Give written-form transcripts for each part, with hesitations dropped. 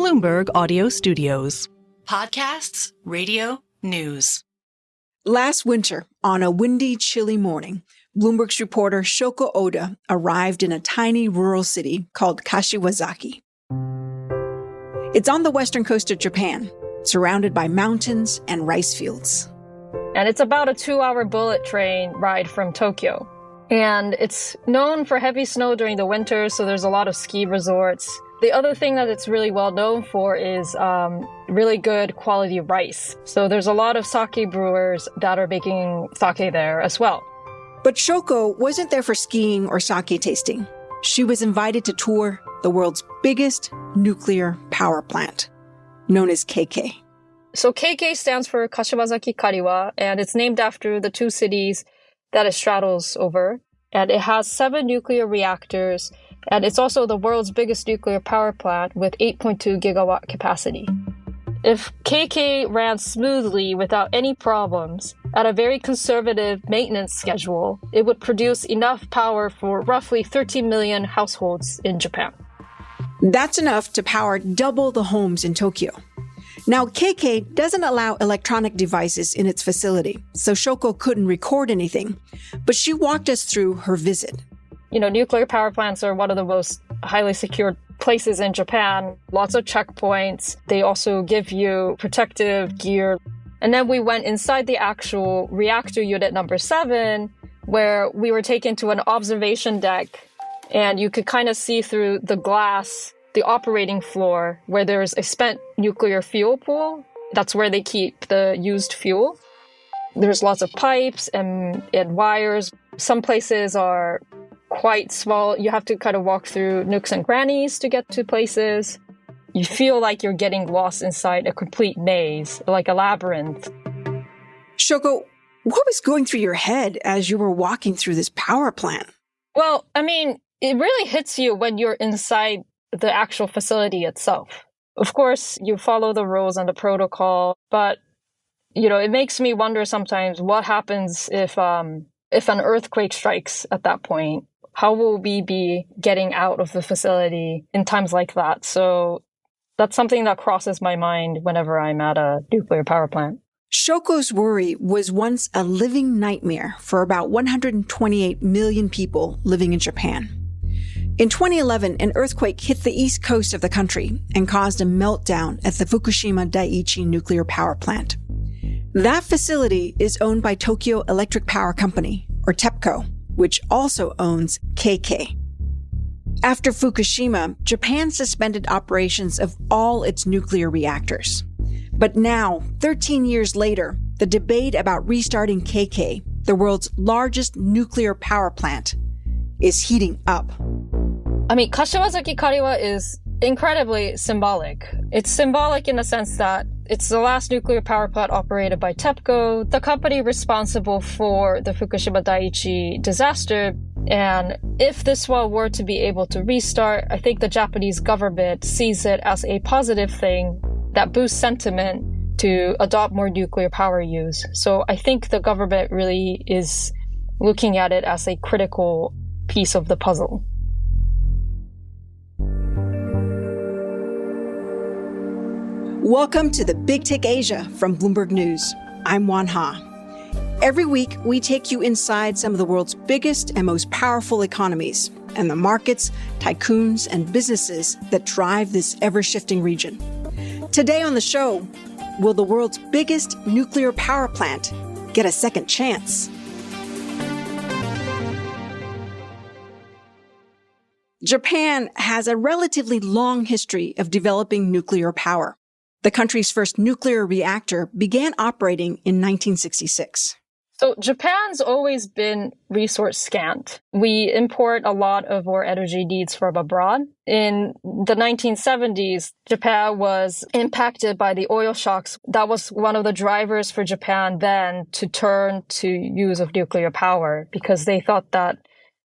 Bloomberg Audio Studios. Podcasts, radio, news. Last winter, on a windy, chilly morning, Bloomberg's reporter Shoko Oda arrived in a tiny rural city called Kashiwazaki. It's on the western coast of Japan, surrounded by mountains and rice fields. And it's about a 2-hour bullet train ride from Tokyo. And it's known for heavy snow during the winter, so there's a lot of ski resorts. The other thing that it's really well known for is really good quality rice. So there's a lot of sake brewers that are making sake there as well. But Shoko wasn't there for skiing or sake tasting. She was invited to tour the world's biggest nuclear power plant, known as KK. So KK stands for Kashiwazaki Kariwa, and it's named after the two cities that it straddles over. And it has 7 nuclear reactors, and it's also the world's biggest nuclear power plant with 8.2 gigawatt capacity. If KK ran smoothly without any problems, at a very conservative maintenance schedule, it would produce enough power for roughly 13 million households in Japan. That's enough to power double the homes in Tokyo. Now, KK doesn't allow electronic devices in its facility, so Shoko couldn't record anything, but she walked us through her visit. You know, nuclear power plants are one of the most highly secured places in Japan. Lots of checkpoints. They also give you protective gear. And then we went inside the actual reactor unit number 7, where we were taken to an observation deck, and you could kind of see through the glass the operating floor where there's a spent nuclear fuel pool. That's where they keep the used fuel. There's lots of pipes and wires. Some places are quite small. You have to kind of walk through nooks and crannies to get to places. You feel like you're getting lost inside a complete maze, like a labyrinth. Shoko, what was going through your head as you were walking through this power plant? Well, I mean, it really hits you when you're inside the actual facility itself. Of course, you follow the rules and the protocol, but, you know, it makes me wonder sometimes what happens if an earthquake strikes at that point. How will we be getting out of the facility in times like that? So that's something that crosses my mind whenever I'm at a nuclear power plant. Shoko's worry was once a living nightmare for about 128 million people living in Japan. In 2011, an earthquake hit the east coast of the country and caused a meltdown at the Fukushima Daiichi nuclear power plant. That facility is owned by Tokyo Electric Power Company, or TEPCO, which also owns KK. After Fukushima, Japan suspended operations of all its nuclear reactors. But now, 13 years later, the debate about restarting KK, the world's largest nuclear power plant, is heating up. I mean, Kashiwazaki Kariwa is incredibly symbolic. It's symbolic in the sense that it's the last nuclear power plant operated by TEPCO, the company responsible for the Fukushima Daiichi disaster. And if this one were to be able to restart, I think the Japanese government sees it as a positive thing that boosts sentiment to adopt more nuclear power use. So I think the government really is looking at it as a critical piece of the puzzle. Welcome to the Big Take Asia from Bloomberg News. I'm Oanh Ha. Every week, we take you inside some of the world's biggest and most powerful economies and the markets, tycoons, and businesses that drive this ever-shifting region. Today on the show, will the world's biggest nuclear power plant get a second chance? Japan has a relatively long history of developing nuclear power. The country's first nuclear reactor began operating in 1966. So Japan's always been resource scant. We import a lot of our energy needs from abroad. In the 1970s, Japan was impacted by the oil shocks. That was one of the drivers for Japan then to turn to use of nuclear power because they thought that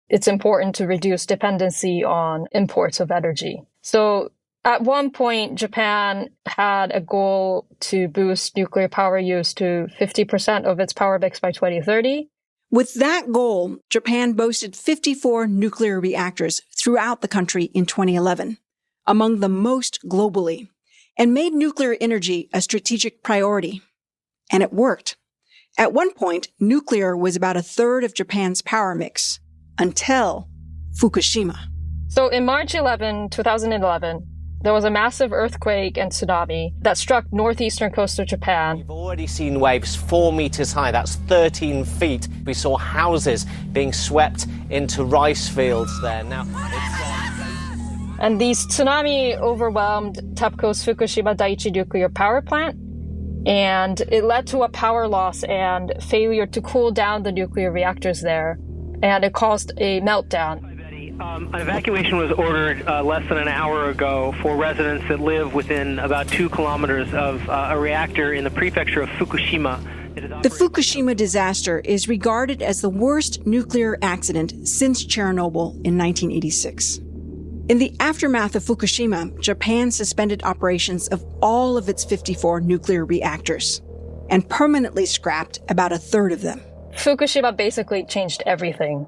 it's important to reduce dependency on imports of energy. So at one point, Japan had a goal to boost nuclear power use to 50% of its power mix by 2030. With that goal, Japan boasted 54 nuclear reactors throughout the country in 2011, among the most globally. and made nuclear energy a strategic priority. And it worked. At one point, nuclear was about a third of Japan's power mix, until Fukushima. So in March 2011, there was a massive earthquake and tsunami that struck northeastern coast of Japan. We've already seen waves 4 meters high. That's 13 feet. We saw houses being swept into rice fields there. Now, And these tsunami overwhelmed TEPCO's Fukushima Daiichi nuclear power plant, and it led to a power loss and failure to cool down the nuclear reactors there, and it caused a meltdown. An evacuation was ordered less than an hour ago for residents that live within about 2 kilometers of a reactor in the prefecture of Fukushima. The Fukushima disaster is regarded as the worst nuclear accident since Chernobyl in 1986. In the aftermath of Fukushima, Japan suspended operations of all of its 54 nuclear reactors and permanently scrapped about a third of them. Fukushima basically changed everything.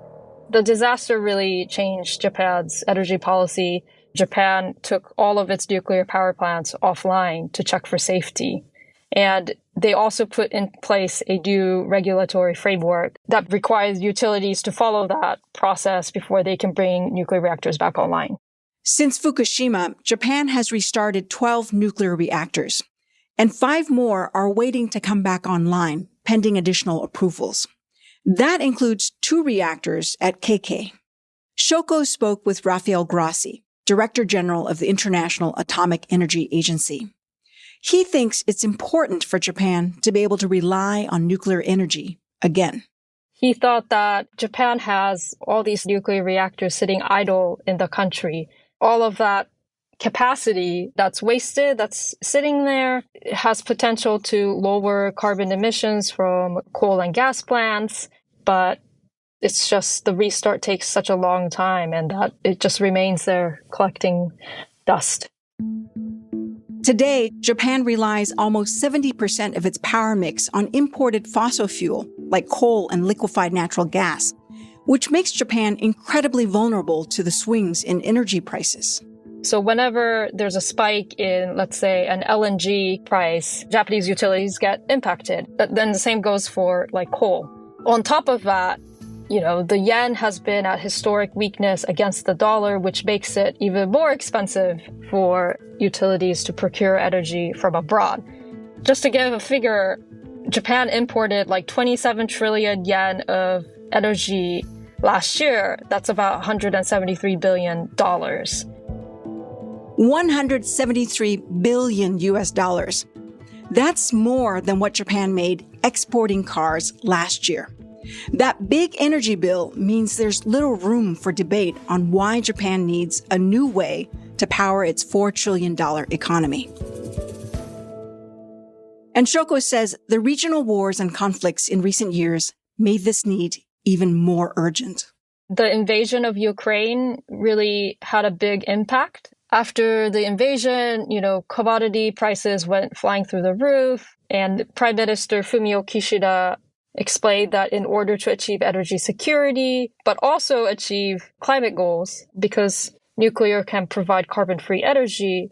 The disaster really changed Japan's energy policy. Japan took all of its nuclear power plants offline to check for safety. And they also put in place a new regulatory framework that requires utilities to follow that process before they can bring nuclear reactors back online. Since Fukushima, Japan has restarted 12 nuclear reactors, and 5 more are waiting to come back online, pending additional approvals. That includes 2 reactors at Keikei. Shoko spoke with Rafael Grossi, Director General of the International Atomic Energy Agency. He thinks it's important for Japan to be able to rely on nuclear energy again. He thought that Japan has all these nuclear reactors sitting idle in the country. All of that capacity that's wasted, that's sitting there, has potential to lower carbon emissions from coal and gas plants, but it's just the restart takes such a long time and that it just remains there collecting dust. Today, Japan relies almost 70% of its power mix on imported fossil fuel, like coal and liquefied natural gas, which makes Japan incredibly vulnerable to the swings in energy prices. So whenever there's a spike in, let's say, an LNG price, Japanese utilities get impacted. Then the same goes for like coal. On top of that, the yen has been at historic weakness against the dollar, which makes it even more expensive for utilities to procure energy from abroad. Just to give a figure, Japan imported like 27 trillion yen of energy last year. That's about $173 billion. 173 billion US dollars. That's more than what Japan made exporting cars last year. That big energy bill means there's little room for debate on why Japan needs a new way to power its $4 trillion economy. And Shoko says the regional wars and conflicts in recent years made this need even more urgent. The invasion of Ukraine really had a big impact. After the invasion, commodity prices went flying through the roof, and Prime Minister Fumio Kishida explained that in order to achieve energy security, but also achieve climate goals, because nuclear can provide carbon-free energy,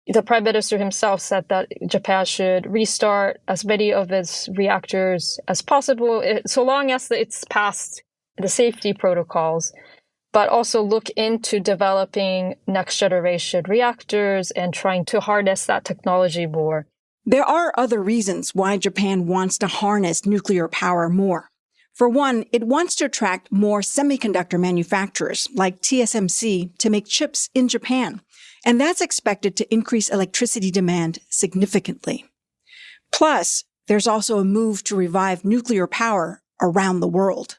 the Prime Minister himself said that Japan should restart as many of its reactors as possible, so long as it's passed the safety protocols, but also look into developing next-generation reactors and trying to harness that technology more. There are other reasons why Japan wants to harness nuclear power more. For one, it wants to attract more semiconductor manufacturers like TSMC to make chips in Japan, and that's expected to increase electricity demand significantly. Plus, there's also a move to revive nuclear power around the world.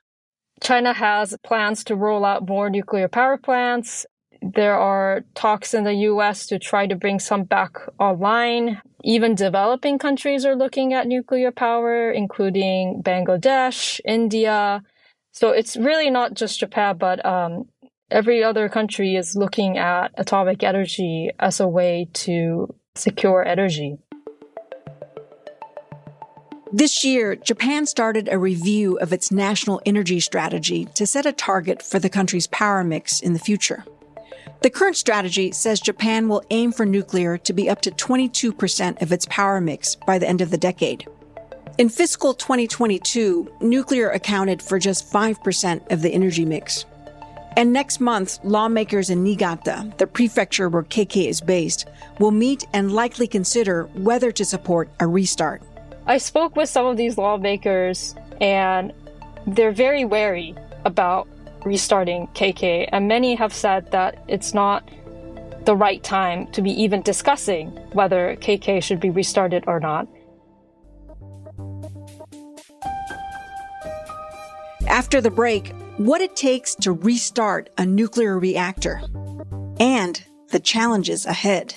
China has plans to roll out more nuclear power plants. There are talks in the U.S. to try to bring some back online. Even developing countries are looking at nuclear power, including Bangladesh, India. So it's really not just Japan, but every other country is looking at atomic energy as a way to secure energy. This year, Japan started a review of its national energy strategy to set a target for the country's power mix in the future. The current strategy says Japan will aim for nuclear to be up to 22% of its power mix by the end of the decade. In fiscal 2022, nuclear accounted for just 5% of the energy mix. And next month, lawmakers in Niigata, the prefecture where KK is based, will meet and likely consider whether to support a restart. I spoke with some of these lawmakers, and they're very wary about restarting KK, and many have said that it's not the right time to be even discussing whether KK should be restarted or not. After the break, what it takes to restart a nuclear reactor and the challenges ahead.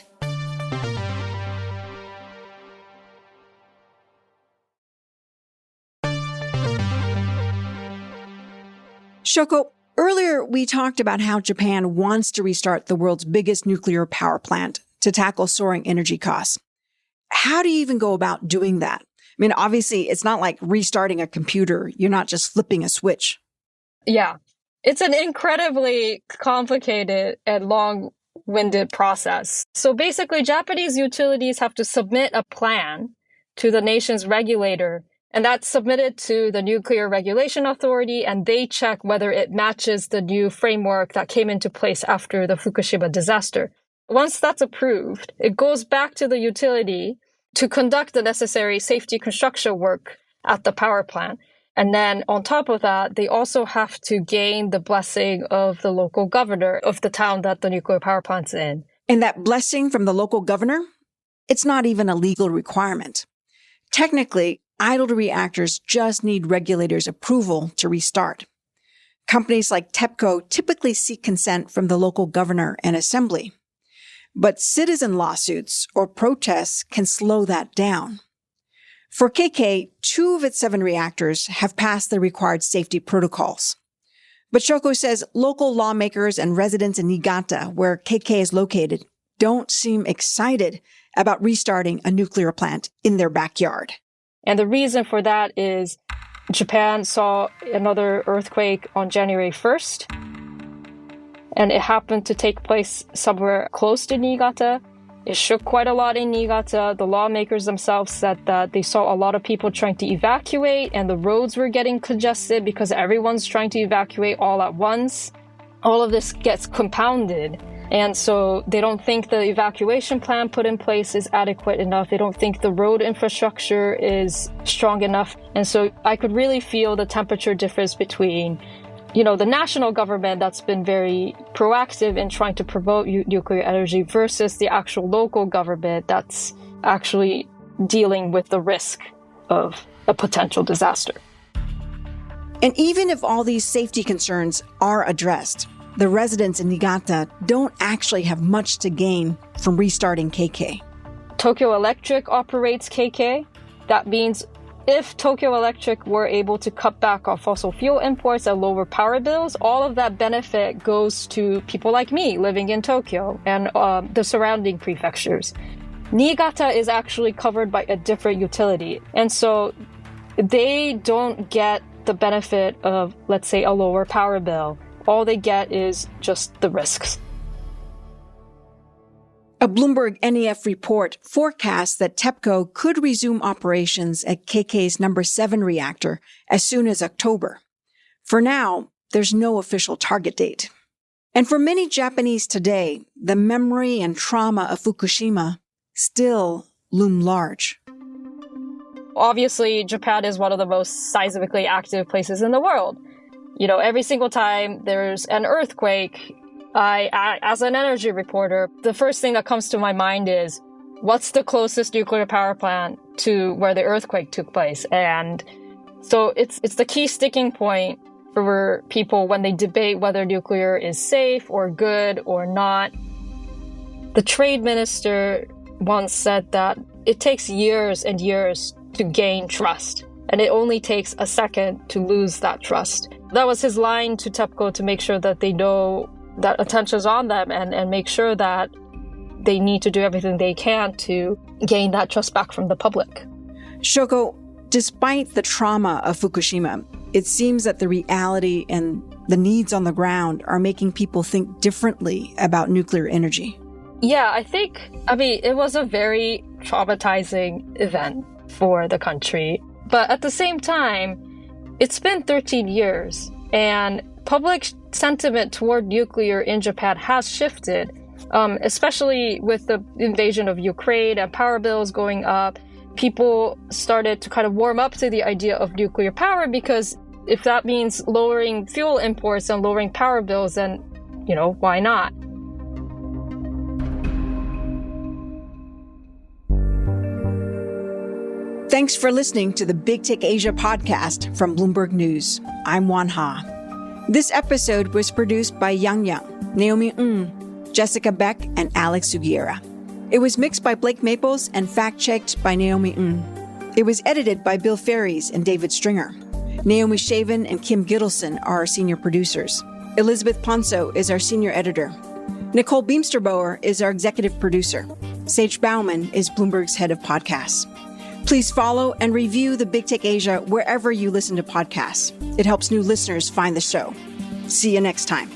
Shoko, earlier we talked about how Japan wants to restart the world's biggest nuclear power plant to tackle soaring energy costs. How do you even go about doing that? I mean, obviously, it's not like restarting a computer. You're not just flipping a switch. Yeah, it's an incredibly complicated and long-winded process. So basically, Japanese utilities have to submit a plan to the nation's regulator, and that's submitted to the Nuclear Regulation Authority, and they check whether it matches the new framework that came into place after the Fukushima disaster. Once that's approved, it goes back to the utility to conduct the necessary safety construction work at the power plant. And then on top of that, they also have to gain the blessing of the local governor of the town that the nuclear power plant's in. And that blessing from the local governor, it's not even a legal requirement. Technically, idled reactors just need regulators' approval to restart. Companies like TEPCO typically seek consent from the local governor and assembly. But citizen lawsuits or protests can slow that down. For KK, 2 of its 7 reactors have passed the required safety protocols. But Shoko says local lawmakers and residents in Niigata, where KK is located, don't seem excited about restarting a nuclear plant in their backyard. And the reason for that is Japan saw another earthquake on January 1st, and it happened to take place somewhere close to Niigata. It shook quite a lot in Niigata. The lawmakers themselves said that they saw a lot of people trying to evacuate, and the roads were getting congested because everyone's trying to evacuate all at once. All of this gets compounded. And so they don't think the evacuation plan put in place is adequate enough. They don't think the road infrastructure is strong enough. And so I could really feel the temperature difference between, the national government that's been very proactive in trying to promote nuclear energy versus the actual local government that's actually dealing with the risk of a potential disaster. And even if all these safety concerns are addressed, the residents in Niigata don't actually have much to gain from restarting KK. Tokyo Electric operates KK. That means if Tokyo Electric were able to cut back on fossil fuel imports and lower power bills, all of that benefit goes to people like me living in Tokyo and the surrounding prefectures. Niigata is actually covered by a different utility, and so they don't get the benefit of, let's say, a lower power bill. All they get is just the risks. A Bloomberg NEF report forecasts that TEPCO could resume operations at KK's number 7 reactor as soon as October. For now, there's no official target date. And for many Japanese today, the memory and trauma of Fukushima still loom large. Obviously, Japan is one of the most seismically active places in the world. Every single time there's an earthquake, I, as an energy reporter, the first thing that comes to my mind is, what's the closest nuclear power plant to where the earthquake took place? And so it's the key sticking point for people when they debate whether nuclear is safe or good or not. The trade minister once said that it takes years and years to gain trust, and it only takes a second to lose that trust. That was his line to TEPCO to make sure that they know that attention's on them and make sure that they need to do everything they can to gain that trust back from the public. Shoko, despite the trauma of Fukushima, it seems that the reality and the needs on the ground are making people think differently about nuclear energy? Yeah, it was a very traumatizing event for the country. But at the same time, it's been 13 years, and public sentiment toward nuclear in Japan has shifted, especially with the invasion of Ukraine and power bills going up. People started to kind of warm up to the idea of nuclear power, because if that means lowering fuel imports and lowering power bills, then, why not? Thanks for listening to the Big Tech Asia podcast from Bloomberg News. I'm Oanh Ha. This episode was produced by Yang Yang, Naomi Ng, Jessica Beck, and Alex Sugiura. It was mixed by Blake Maples and fact-checked by Naomi Ng. It was edited by Bill Ferries and David Stringer. Naomi Shaven and Kim Gittleson are our senior producers. Elizabeth Ponso is our senior editor. Nicole Beamsterboer is our executive producer. Sage Bauman is Bloomberg's head of podcasts. Please follow and review the Big Tech Asia wherever you listen to podcasts. It helps new listeners find the show. See you next time.